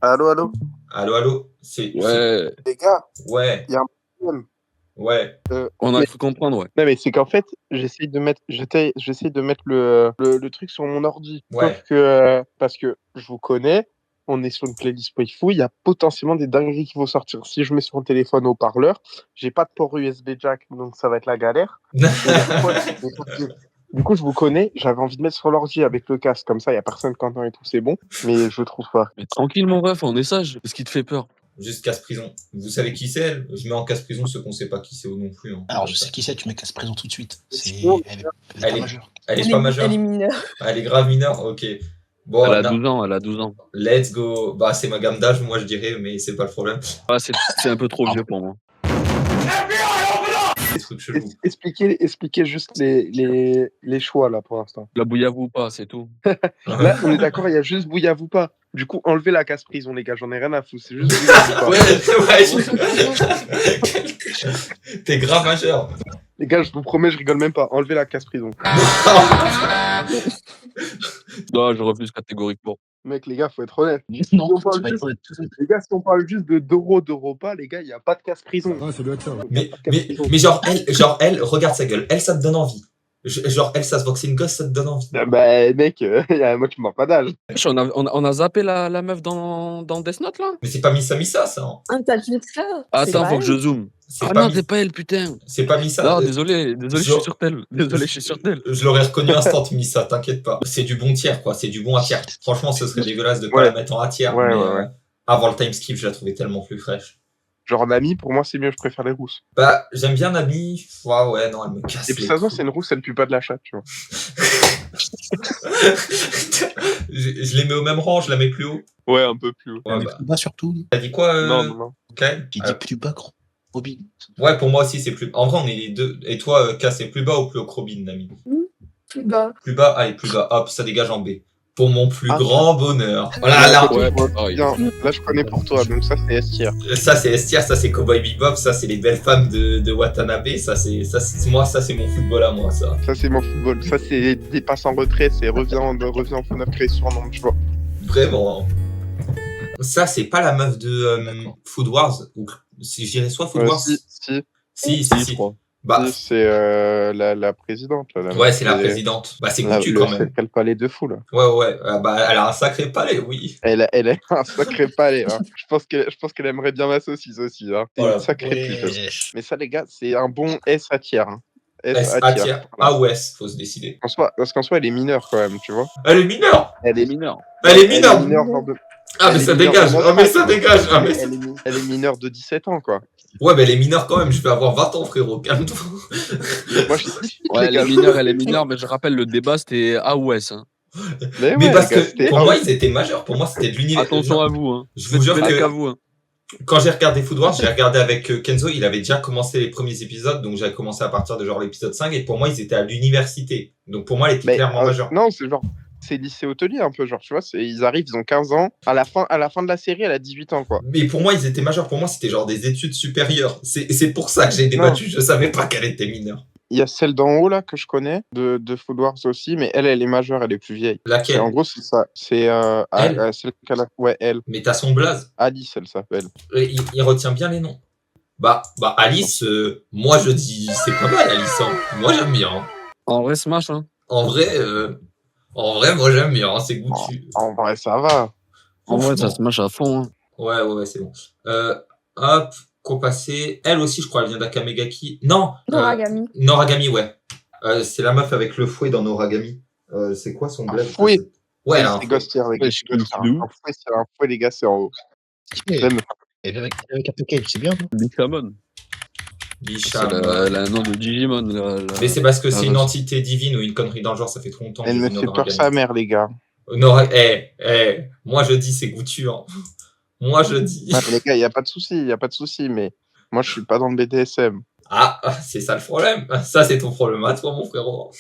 Allô, allô? Allô, allô? Ouais, Les gars, Ouais, il y a un problème. ouais. on a Mais, cru comprendre, ouais. non, mais c'est qu'en fait, j'essaye de mettre le truc sur mon ordi. Ouais. Sauf que, parce que je vous connais, on est sur une playlist Playful, il y a potentiellement des dingueries qui vont sortir. Si je mets sur mon téléphone haut-parleur, j'ai pas de port USB jack, donc ça va être la galère. Et du coup, je vous connais, j'avais envie de mettre sur l'ordi avec le casque, comme ça, il y a personne qui entend et tout, c'est bon, mais je trouve pas. Mais tranquille, mon ref, on est sage. Qu'est-ce qui te fait peur? Juste casse-prison. Vous savez qui c'est, elle? Je mets en casse-prison ceux qu'on sait pas qui c'est non plus. Hein. Alors, je sais qui c'est, tu mets casse-prison tout de suite. Sinon, Elle est Elle pas est- majeure. Elle est pas majeure? Elle est mineure. Elle est grave mineure? Ok. Bon, Elle a non. 12 ans, elle a 12 ans. Let's go. Bah, c'est ma gamme d'âge, moi, je dirais, mais c'est pas le problème. Ah, c'est un peu trop vieux pour moi. Des trucs chelous. Expliquez juste les choix là pour l'instant. La bouillave ou pas, c'est tout. Là, on est d'accord, il y a juste bouillave ou pas. Du coup, enlevez la casse prison, les gars, j'en ai rien à foutre. C'est juste bouillave ou pas. Ouais. T'es grave majeur. Les gars, je vous promets, je rigole même pas. Enlevez la casse prison. Non, je refuse catégoriquement. Mec, les gars, faut être honnête. Non, on parle tu vas juste- être honnête. Les gars, si on parle juste de repas, les gars, il n'y a pas de casse prison. Ouais, ça doit être ça. Mais elle, regarde sa gueule. Elle, ça te donne envie. Genre, elle, ça se voit que c'est une gosse, ça te donne envie. Bah, mec, moi, tu m'en pas d'âge. On a zappé la meuf dans Death Note, là? Mais c'est pas Missa, ça. Hein. Ah, t'as vu ça? Attends, faut que je zoome. C'est Ah pas non, Miss- c'est pas elle, putain. C'est pas Missa. Non, désolé, je suis Zo- sur tel. Désolé, je suis sur tel. Je l'aurais reconnu instant, Missa, t'inquiète pas. C'est du bon tiers, quoi. C'est du bon à tiers. Franchement, ce serait dégueulasse de pas Ouais. la mettre en A tiers. Ouais, mais ouais. avant le time skip, je la trouvais tellement plus fraîche. Genre, Nami, pour moi, c'est mieux, je préfère les rousses. Bah, j'aime bien Nami. Ouais, non, elle me casse. Et puis, les ça se voit, couilles. c'est une rousse, elle pue pas de la chatte, tu vois. je les mets au même rang, je la mets plus haut. Ouais, un peu plus haut. Ouais, Mais bah. plus bas surtout. T'as dit quoi Non. Kyle Qui dit plus bas, gros. Robin. Ouais, pour moi aussi, c'est plus. En vrai, on est les deux. Et toi, K, c'est plus bas ou plus haut que Robin, Nami? Plus bas. Plus bas, allez, plus bas. Hop, ça dégage en B. Pour mon plus Ah, grand bonheur. Voilà, là, Ouais, Ouais, pareil. bien. Là, je connais pour toi, donc ça, c'est S tier. ça c'est Estière, ça c'est Cowboy Bebop, ça c'est les belles femmes de Watanabe, ça c'est moi, ça c'est mon football à moi, ça. Ça, c'est mon football. Ça, c'est des passes en retrait, c'est reviens en fond neuf, créer sur nom, tu vois. Vraiment. Ça c'est pas la meuf de Food Wars, ou si je dirais soit Food Wars. Si, Si. crois. Bah, c'est la présidente. Là, ouais, c'est la présidente. Bah, c'est Goutu quand même. C'est le palais de fou, là. Ouais. Bah, elle a un sacré palais, oui. Elle a un sacré palais. Hein. Je pense qu'elle aimerait bien ma saucisse aussi. Hein. C'est Voilà. une sacrée pute. Wesh. Mais ça, les gars, c'est un bon S à tiers. Hein. S A tiers. Ah ouais, faut se décider. Parce qu'en soi, elle est mineure quand même, tu vois. Elle est mineure. Elle est mineure. Elle est mineure. genre de... Ah, mais elle est ça mineure dégage. de Ah, mais ça dégage. Ah, mais Elle est mineure de 17 ans, quoi. ouais, mais elle est mineure quand même. Je vais avoir 20 ans, frérot. Calme-toi. Moi, je suis Ouais, elle est mineure, mais je rappelle, le débat, c'était A ou S. Hein. Mais, Mais ouais, parce les gars, que c'était- pour moi, ils étaient majeurs. Pour moi, c'était de l'univers. Attention à vous, hein. Je vous jure Faites que qu'à vous, hein. quand j'ai regardé Food Wars, j'ai regardé avec Kenzo, il avait déjà commencé les premiers épisodes, donc j'avais commencé à partir de genre l'épisode 5, et pour moi, ils étaient à l'université. Donc pour moi, elle était Mais, clairement majeure. non, c'est genre... C'est lycée hôtelier un peu, genre, tu vois, ils arrivent, ils ont 15 ans. À la fin de la série, elle a 18 ans, quoi. Mais pour moi, ils étaient majeurs. Pour moi, c'était genre des études supérieures. C'est pour ça que j'ai débattu. Je savais pas qu'elle était mineure. Il y a celle d'en haut, là, que je connais, de Food Wars aussi, mais elle est majeure, elle est plus vieille. Et Laquelle? en gros, c'est ça. C'est Elle celle qu'elle a... Ouais, elle. Mais t'as son blaze. Alice, elle s'appelle. Il retient bien les noms. Bah Alice, moi je dis, c'est pas mal Alice. Hein. Moi j'aime bien. Hein. En vrai, smash, hein. En vrai, moi j'aime bien. Hein. C'est goûtu. En vrai, ça va. En vrai, ça smash à fond, hein. Ouais, c'est bon. Hop, quoi passer. Elle aussi, je crois, elle vient d'Akamegaki. Non. Noragami. Noragami, ouais. C'est la meuf avec le fouet dans Noragami. C'est quoi son blague? Fouet. Ouais, elle a un c'est fouet. Ghost Tier, les gars. Ouais, je suis comme Kidou. Un fouet, les gars, c'est en haut. Et Même- avec Captain Cage, c'est bien. Non Bichamon. Bichamon. Elle a un nom de Digimon. Mais c'est parce que c'est une Ah, entité divine ou une connerie dans le genre, ça fait trop longtemps que Elle j'ai me vu fait peur Noragami. sa mère, les gars. Moi je dis c'est goûtu. Hein. Moi je dis. Ah, les gars, il n'y a pas de souci, mais moi, je suis pas dans le BDSM. Ah, c'est ça le problème. Ça c'est ton problème à toi, mon frérot.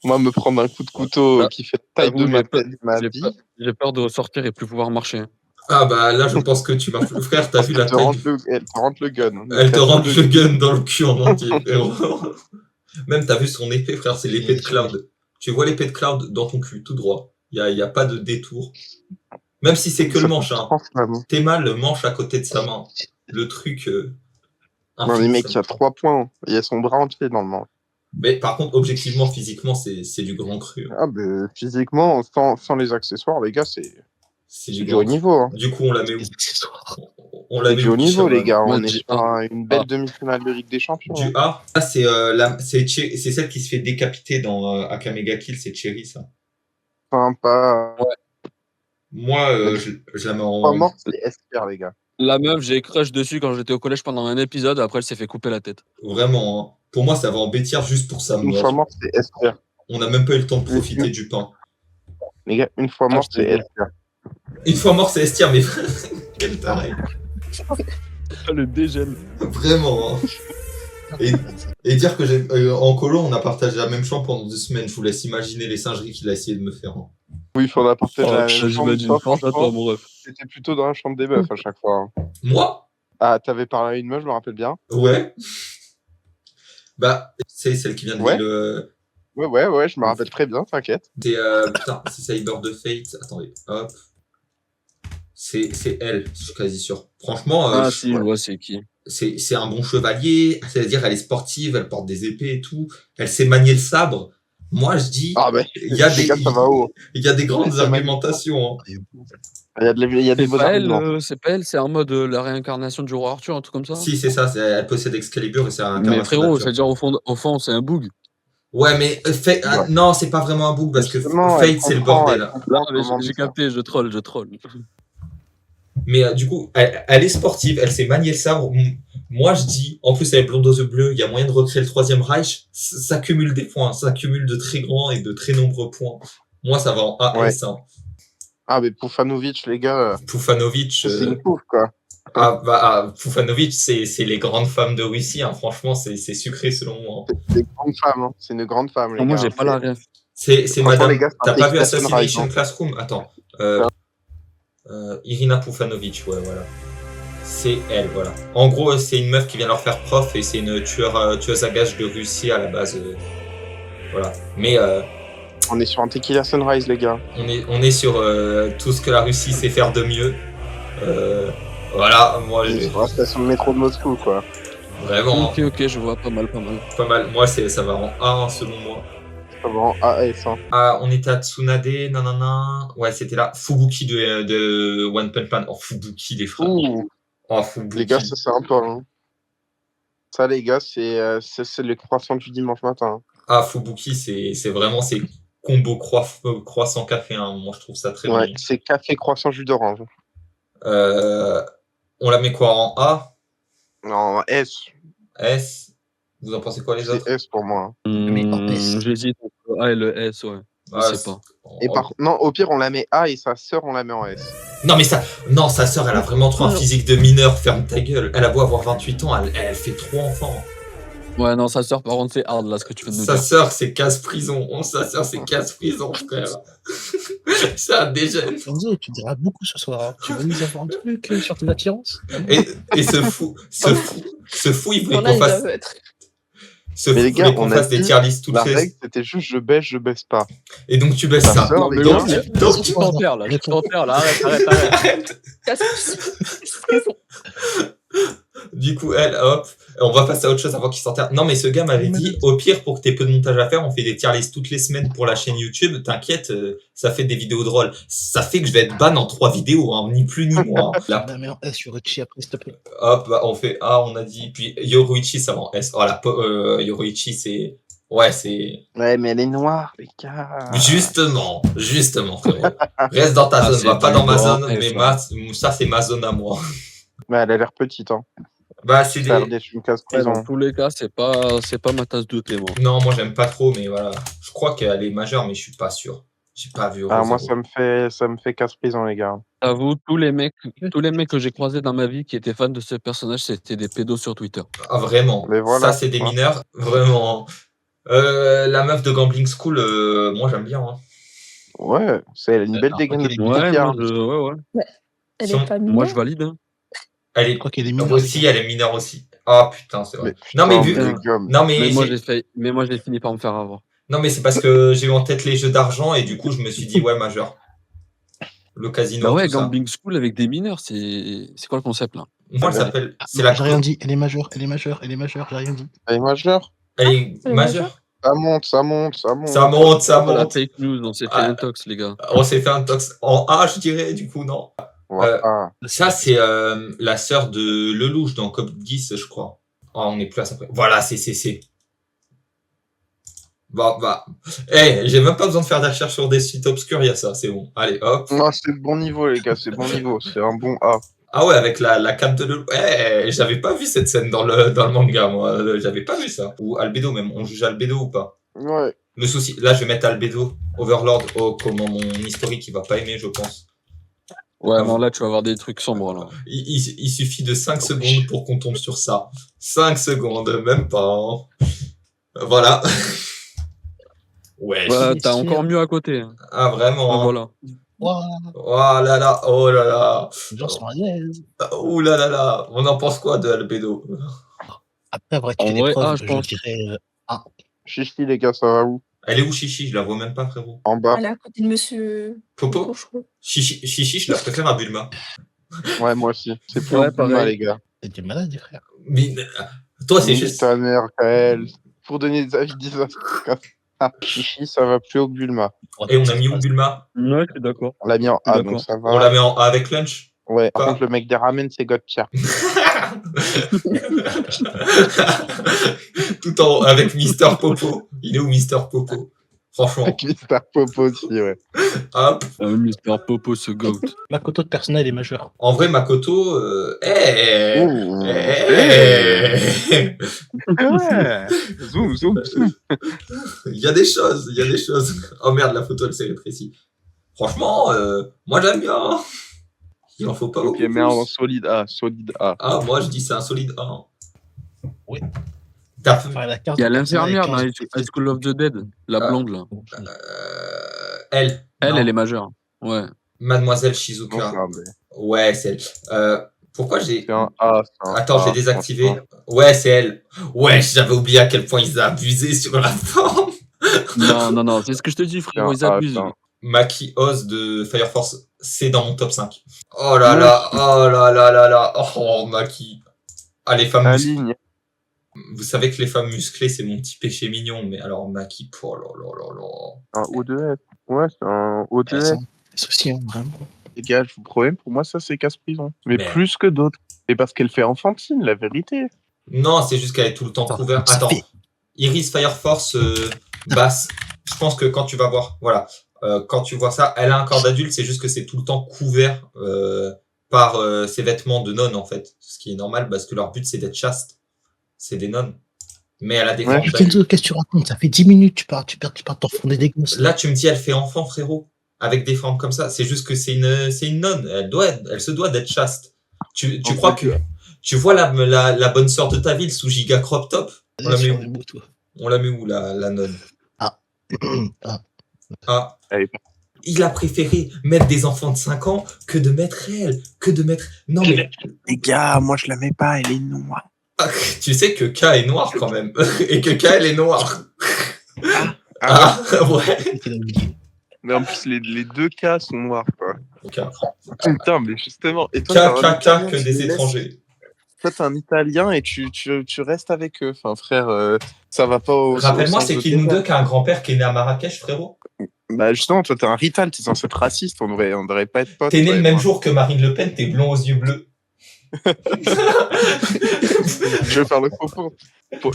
Moi, me prendre un coup de couteau Ah, qui fait taille j'avoue, de ma j'ai vie, J'ai peur de ressortir et plus pouvoir marcher. Ah bah là je pense que tu m'as. Frère, t'as vu la elle te taille. rentre le gun. Elle te rentre le gun dans le cul en entier, frérot. Même t'as vu son épée, frère, c'est l'épée de Cloud. Tu vois l'épée de Cloud dans ton cul, tout droit. Y a pas de détour. Même si c'est que le manche, hein. Transflamme. Théma le manche à côté de sa main. Le truc. Non, les mecs, il y a 3 points. Il y a son bras entier dans le manche. Mais par contre, objectivement, physiquement, c'est du grand cru. Ah, ben, physiquement, sans les accessoires, les gars, c'est C'est du haut niveau. Hein. Du coup, on la met où? Les accessoires. On la C'est met du où, haut niveau, Kishaman? les gars. Moi, On je est dis sur A. une belle demi-finale de Ligue des Champions. Du A. Ça, c'est celle qui se fait décapiter dans Akamega Kill, c'est Cherry, ça. Sympa. Moi, je la mets Pas en. mort, c'est SPR, les gars. La meuf, j'ai crush dessus quand j'étais au collège pendant un épisode. Après, elle s'est fait couper la tête. Vraiment, hein. Pour moi, ça va en bêtière juste pour sa Une fois mort. mort, c'est SPR. On n'a même pas eu le temps de profiter du pain. Les gars, une fois mort, je te c'est jure. SPR. Une fois mort, c'est Estir, mais quel taré. Le dégène. Vraiment, hein. Et dire que en colo, on a partagé la même chambre pendant 2 semaines. Je vous laisse imaginer les singeries qu'il a essayé de me faire. Hein. Oui, il faudra partager la même chambre. J'imagine. Toi, Pense à toi, franchement, mon ref. c'était plutôt dans la chambre des meufs à chaque fois. Hein. Moi? Ah, t'avais parlé à une meuf, je me rappelle bien. Ouais. Bah, c'est celle qui vient de Ouais. dire le. Ouais, je me rappelle très bien, t'inquiète. C'est putain, c'est Cyber de Fate. Attendez, hop. C'est elle, je suis quasi sûr. Franchement, Si, je vois c'est qui. c'est un bon chevalier. C'est-à-dire, elle est sportive, elle porte des épées et tout. Elle sait manier le sabre. Moi, je dis, Ah, bah, il y a les gars, ça va haut. il y a des grandes Ouais, ça argumentations. Hein. Il y a des C'est beaux pas arguments. elle, c'est pas elle, c'est en mode la réincarnation du roi Arthur, un truc comme ça. Si, c'est ça. Elle possède Excalibur et c'est un Mais frérot, Arthur. c'est-à-dire au fond, c'est un boug. Ouais, mais Ouais. non, c'est pas vraiment un bug parce que Justement, Fate, elle c'est le comprend, bordel. elle comprend Non, mais comment j'ai dire ça. capté, je troll. Mais du coup, elle est sportive, elle sait manier le sabre. Moi, je dis, en plus, elle est blonde aux yeux bleus, il y a moyen de recréer le Troisième Reich. Ça cumule des points, ça cumule de très grands et de très nombreux points. Moi, ça va en AS. Hein. Ah, mais Poufanovic, les gars, Poufanovic. c'est une pouf, quoi. Poufanovic, c'est les grandes femmes de Russie. Hein. Franchement, c'est sucré selon moi. C'est une grande femme, hein. C'est une grande femme, les Moi, gars. j'ai pas la ref. C'est Franchement, madame. les gars, c'est T'as un pas vu Assassin's Creed, Assassination hein. Classroom? Attends. Irina Poufanovic, ouais, voilà. C'est elle, voilà. En gros, c'est une meuf qui vient leur faire prof et c'est une tueuse à gages de Russie à la base. Voilà. Mais On est sur un Tequila Sunrise, les gars. on est sur tout ce que la Russie sait faire de mieux. Voilà, moi, On est sur la station de métro de Moscou, quoi. vraiment, Ok, je vois, pas mal. pas mal. Moi, ça va en A1 selon moi. Ça va en AS, hein. Ah, on était à Tsunade, nanana. Ouais, c'était là. Fubuki de One Punch Man. Oh, Fubuki, les frères. Ouh, Oh, Fubuki. les gars, ça, c'est un peu, hein. Ça, les gars, c'est le croissant du dimanche matin. Ah, Fubuki, c'est vraiment ces combos croissant café. Hein. Moi, je trouve ça très Ouais, bon. c'est café, croissant, jus d'orange. On la met quoi en A? Non, S. S? Vous en pensez quoi les autres? C'est S pour moi. hein. Mais en S. J'hésite entre le A et le S, ouais. Je sais pas. Et non, au pire, on la met A et sa sœur, on la met en S. Non, mais sa sœur, elle a vraiment trop un physique de mineur. Ferme ta gueule. Elle a beau avoir 28 ans, elle fait 3 enfants. Ouais, non, sa sœur, par contre, c'est hard, là, ce que tu viens de nous Sa dire. sœur, c'est casse-prison. Sa sœur, c'est casse-prison, frère. Ça déjeune. Enzo, tu diras beaucoup ce soir. Hein. Tu veux nous avoir un truc sur tes attirances? Et ce fou, il voulait Il y en a, qu'on ils fasse. doivent être. Mais les gars, on a des dit, tier lists toutes La les. règle, c'était juste je baisse, je baisse pas. Et donc tu baisses Ta ça. sœur, Non, les mais gars, non, mais donc- je t'enterre, là, arrête. Arrête. Du coup, elle, hop, on va passer à autre chose avant qu'il s'enterre. Non, mais ce gars m'avait dit, au pire, pour que t'aies peu de montage à faire, on fait des tier lists toutes les semaines pour la chaîne YouTube. T'inquiète, ça fait des vidéos drôles. Ça fait que je vais être ban en 3 vidéos, hein, ni plus ni moins. hein. Là, Non, mais en S, sur Uchi après, s'il te plaît. hop, bah, on fait A, on a dit. Puis Yoruichi, ça va en S. Voilà, Yoruichi, c'est. Ouais, c'est. Ouais, mais elle est noire, les gars. Justement, frérot. Reste dans ta Ah, zone, c'est va pas du dans ma grand zone, F, mais ouais. ça, c'est ma zone à moi. Mais elle a l'air petite, hein. Bah, c'est Ça a l'air des. d'être une casse Ouais, prison. dans tous les cas, c'est pas ma tasse de thé, moi. Non, moi, j'aime pas trop, mais voilà. Je crois qu'elle est majeure, mais je suis pas sûr. J'ai pas vu. Ah, moi, Rosero. ça me fait casse prison, les gars. J'avoue, tous les mecs que j'ai croisés dans ma vie qui étaient fans de ce personnage, c'était des pédos sur Twitter. Ah, vraiment. Mais voilà, Ça, c'est des ouais. mineurs. Vraiment. La meuf de Gambling School, moi, j'aime bien. Hein. Ouais, c'est une belle dégaine de Ouais, Ouais, Pierre. ouais. Elle Si on- est pas Moi, je mineure. valide. Hein. Elle Je est. crois qu'elle est mineure. Aussi, elle est mineure aussi. Ah, putain, c'est vrai. Mais Non, mais vu. putain, les gars, Non, mais. Mais moi, j'ai- j'ai fini par me faire avoir. Non, mais c'est parce que j'ai eu en tête les jeux d'argent et du coup, je me suis dit, ouais, majeur. le casino, Bah ouais, tout ça. Gambling School avec des mineurs, c'est quoi le concept là? Moi, elle s'appelle. C'est la. J'ai rien dit, elle est majeure, j'ai rien dit. Elle est majeure. Elle est Elle est majeure. Ça monte, ça monte, ça monte. Ça monte, ça Voilà, monte. fake news, on s'est fait Ah. un tox, les gars. On s'est fait un tox en A, je dirais, du coup, non. Voilà. Ça, c'est la sœur de Lelouch dans Code 10, je crois. Oh, on est plus à ça. Voilà, c'est. Bah. J'ai même pas besoin de faire des recherches sur des sites obscurs, il y a ça, c'est bon. Allez, hop. Non, c'est le bon niveau, les gars, c'est bon niveau. C'est un bon A. Ah ouais, avec la cape de Lelouch. J'avais pas vu cette scène dans le manga, moi. J'avais pas vu ça. Ou Albedo, même. On juge Albedo ou pas? Ouais. Le souci, là, je vais mettre Albedo, Overlord, comment mon historique, il va pas aimer, je pense. Ouais, non, là, tu vas avoir des trucs sombres, là. Il suffit de 5 secondes pour qu'on tombe sur ça. 5 secondes, même pas. Hein. Voilà. Ouais. Voilà, t'as encore mieux à côté. Hein. Ah, vraiment. Ah, voilà. Ouah, Oh là là, oh là là. les gens sont à l'aise. Oh là là là. On en pense quoi de Albedo? Après, avoir En étudié des vrai, preuves, je je pense. dirais Chichi, les gars, ça va où? Elle est où, Chichi? Je la vois même pas, frérot. En bas. Elle est à côté de monsieur. Popo? je crois. Chichi, je la préfère à Bulma. Ouais, moi aussi. C'est plus Ouais, un Bulma, pareil. les gars. t'es du malade, frère. Mais, toi, c'est Nique juste. ta mère, Kael. Pour donner des avis Ah, Chichi, ça va plus au Bulma. Et on a mis où Bulma? Ouais, je suis d'accord. On l'a mis en A, D'accord. donc ça On va. la met en A avec Lunch? Ouais, par Pas. contre, le mec des ramen, c'est Gotcha. Tout en avec Mister Popo. Il est où Mister Popo? Franchement. Avec Mister Popo aussi, ouais. Hop. Ah, Mister Popo, ce goat. Makoto de personnel est majeur. En vrai, Makoto. Ouh. Ouais. Zoom, zoom, zoom. Il y a des choses, il y a des choses. Oh merde, la photo elle s'est rétrécie. Franchement, moi j'aime bien. Il en faut pas Ok, beaucoup. mais en Plus. solide A, solide A. Ah, moi je dis c'est un solide 1. Oui. T'as- Enfin, la carte Il y a de personnel l'infirmière est dans 15. High School of the Dead, la Ah. blonde, là. Elle. Elle, non. elle est majeure. Ouais. Mademoiselle Non, Shizuka. c'est un B. Ouais, c'est elle. Pourquoi j'ai. C'est un A. c'est un Attends, A, j'ai désactivé. franchement. Ouais, c'est elle. Ouais, j'avais oublié à quel point ils abusé sur la forme. Non, c'est ce que je te dis, frérot, ils C'est un A, abusent. c'est un- Maki Oz de Fire Force, c'est dans mon top 5. Oh là là, oh là là là là, oh Maki. Ah, les femmes musclées. Aligne. Vous savez que les femmes musclées, c'est mon petit péché mignon, mais alors Maki, oh là là là là. Un O2S. Ouais, c'est un O2S. Des soucis, hein, vraiment. Les gars, je vous promets, pour moi, ça, c'est casse-prison. Mais Merde. plus que d'autres. C'est parce qu'elle fait enfantine, la vérité. Non, c'est juste qu'elle est tout le temps Attends, couverte. ça Attends, fait- Iris Fire Force basse. Je pense que quand tu vas voir, voilà, quand tu vois ça, elle a un corps d'adulte, c'est juste que c'est tout le temps couvert par ses vêtements de nonne en fait, ce qui est normal parce que leur but c'est d'être chaste, c'est des nonnes. Mais elle a des Ouais, formes Mais d'adulte. Kenzo, qu'est-ce que tu racontes? Ça fait 10 minutes, tu pars t'enfonder des gosses. Là, tu me dis, elle fait enfant, frérot, avec des formes comme ça. C'est juste que c'est une nonne. Elle se doit d'être chaste. Tu En crois fait, que tu vois la bonne sœur de ta ville sous giga crop top? On la met Sur où? les mots, toi. On la met où la nonne? Ah. Ah. Elle est- Il a préféré mettre des enfants de 5 ans que de mettre elle, que de mettre. Non mais Les gars, moi, je la mets pas, elle est noire. tu sais que K est noir quand même et que K elle est noire. Ah, Ouais. Il a oublié. mais en plus, les deux cas sont noirs, quoi. K, Putain, mais justement. Et toi, t'as un K, Italien, que tu des les laisses- étrangers. Toi, t'es un Italien et tu restes avec eux. Enfin, frère, ça va pas au. Rappelle-moi, au sens c'est de qui tes nous termes. deux qui a un grand-père qui est né à Marrakech, frérot? Bah, justement, toi, t'es un rital, t'es censé être raciste. On devrait pas être potes. T'es né toi le et même moi. jour que Marine Le Pen, t'es blond aux yeux bleus. Je vais faire le concours.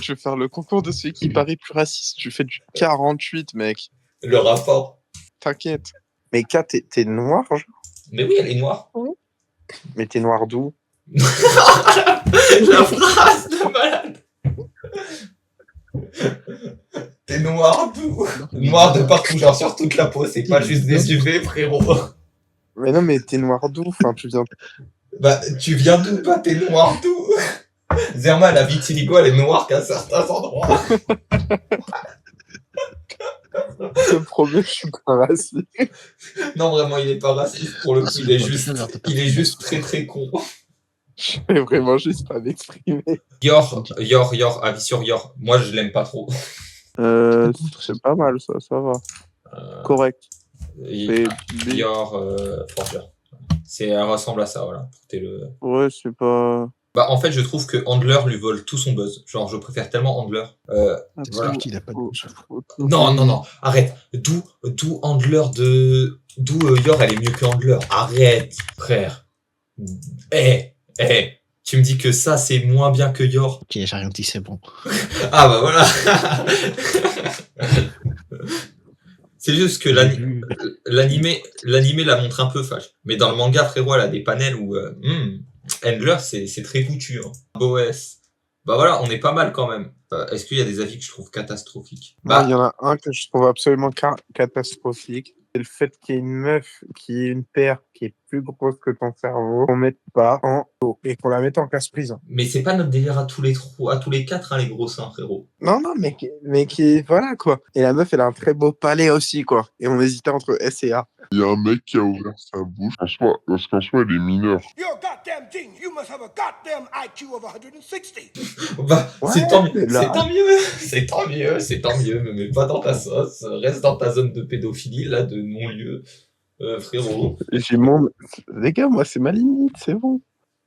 Je vais faire le concours de celui qui paraît plus raciste. Tu fais du 48, mec. Le rapport. T'inquiète. Mais K, t'es noir, genre. Mais oui, elle est noire. Mais t'es noir d'où? La phrase de malade. T'es noir d'où? Noir de partout, genre sur toute la peau, c'est pas juste des UV, frérot. Mais non, mais t'es noir d'où? Enfin, tu viens. Bah, tu viens d'où, toi? T'es noir d'où? Zerma, la vitiligo, elle est noire qu'à certains endroits. Le problème, je suis pas raciste. Non, vraiment, il est pas raciste pour le coup, il est juste très très con. Je vais vraiment juste pas m'exprimer. Yor, avis sur Yor. Moi, je l'aime pas trop. C'est pas mal, ça va. Correct. Et lui, Yor Forger. Elle ressemble à ça, voilà. Pour que t'aies le... ouais, c'est pas. Bah, en fait, je trouve que Handler lui vole tout son buzz. Genre, je préfère tellement Handler. C'est Voilà. sûr qu'il a pas de bouche. Non, arrête. D'où Handler de... D'où Yor, elle est mieux que Handler. Arrête, frère. Tu me dis que ça, c'est moins bien que Yor. Ok, j'ai rien dit, c'est bon. Ah bah voilà. C'est juste que J'ai vu. l'animé la montre un peu fâche. Mais dans le manga, frérot, elle a des panels où Handler, c'est très coutu. Hein. OS. Bah voilà, on est pas mal quand même. Est-ce qu'il y a des avis que je trouve catastrophiques? Moi, Bah, il y en a un que je trouve absolument catastrophique. C'est le fait qu'il y ait une meuf qui ait une paire qui est plus grosse que ton cerveau, qu'on mette pas en haut et qu'on la mette en classe prison. mais c'est pas notre délire à tous les quatre, hein, les gros seins, frérot. Non, mais qui, voilà, quoi. Et la meuf, elle a un très beau palais aussi, quoi. Et on hésitait entre S et A. Il y a un mec qui a ouvert sa bouche. Parce qu'en soi, elle est mineure. You're a goddamn genius. You must have a goddamn IQ of 160. Bah, Ouais, c'est tant mieux, là. c'est tant mieux, me mets pas dans ta sauce, reste dans ta zone de pédophilie, là, de non-lieu, frérot. Les gars, moi, c'est ma limite, c'est bon.